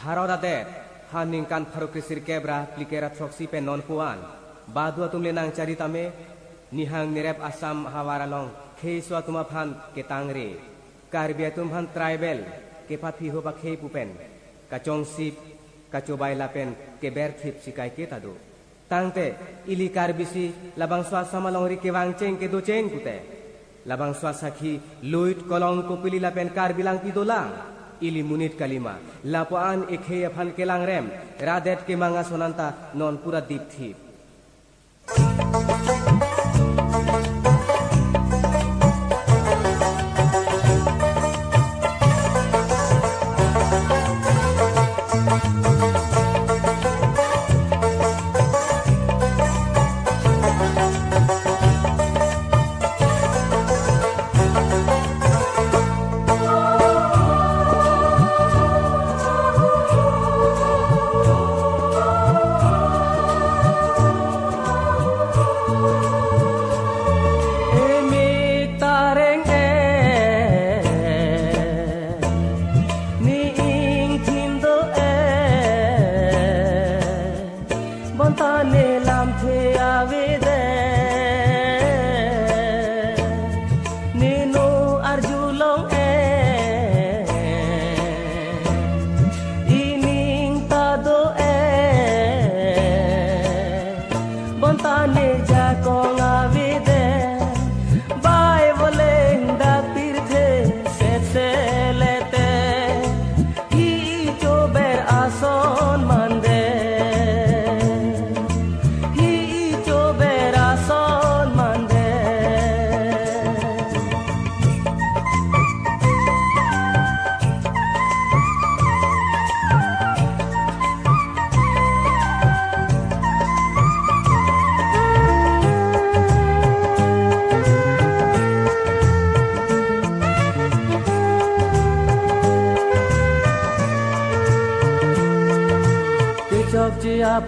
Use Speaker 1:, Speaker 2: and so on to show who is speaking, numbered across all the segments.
Speaker 1: Harodade haningkan parokrisir kebra plikera troksi pe non puan badua tumle nang caritame nihang nirep asam hawaralong keiswa tumaphan ketangre karbia tumhan tribal kepathi hoba khei pupen kachong sip kacobai lapen keber thip sikai ke tadu tangte ili karbisi labang swasa malongri ke wangcheng ke doceng kute labang swasa khi luit kolong kopili lapen karbilang pidolang ili munit kalima lapuan ekhe aphan kelang rem radet ke manga sonanta non pura dip thip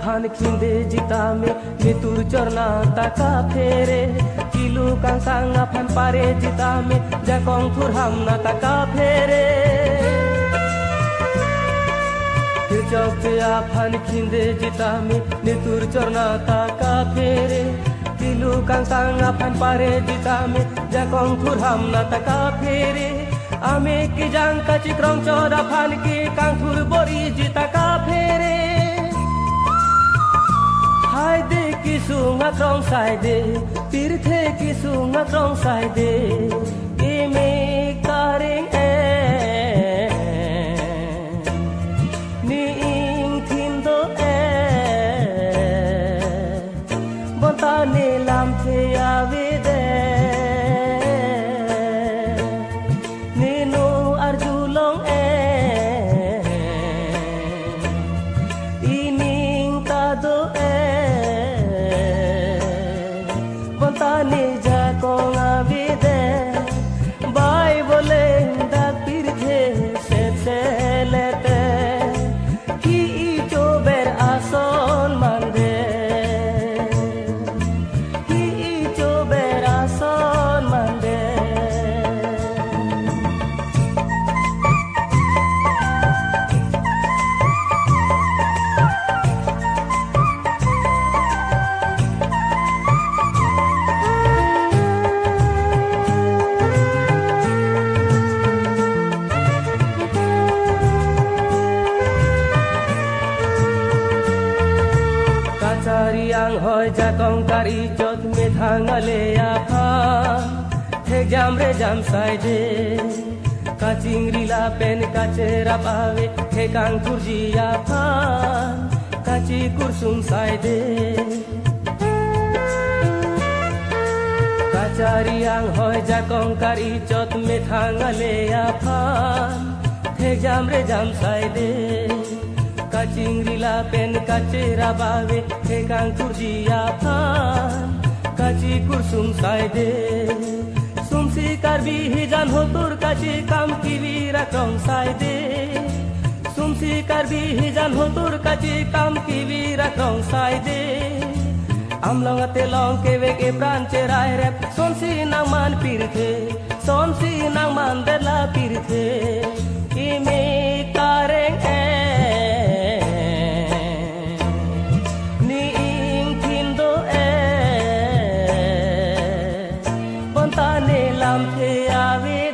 Speaker 1: Phan khinde jita me mitur chorna taka phere kilu kang sang phan pare jita me jakong thurham na taka phere chok ya phan khinde jita me mitur chorna taka phere kilu kang sang phan pare jita me jakong thurham na taka phere ame ki jang ka chikrong chora phan ki kang thur bori jita ka phere hai de kisunga krong sai de tirthe kisunga krong sai de ime kareng ni ing thindo bonta ne lam the ave de ni no arjulong ining ta do hoi jakong kari jot me thangale aphan the jam re jam sai de kachingri la pen kachera pawe the kang kurji aphan kachi kursum sai de kachari ang hoi jakong kari jot me thangale aphan the jam re jam sai de kachingri la pen kachera bawe he kang kurji aphan kachi kursum sai de sumsi karbi hijan hotur kachi kam kivira krong sai de sumsi karbi hijan hotur kachi kam kivira krong sai de amlong ate long ke ve ke pran cherai rep sonsi nang man pirthe sonsi nang man de la pirthe ime kareng
Speaker 2: ने लाम थे आवे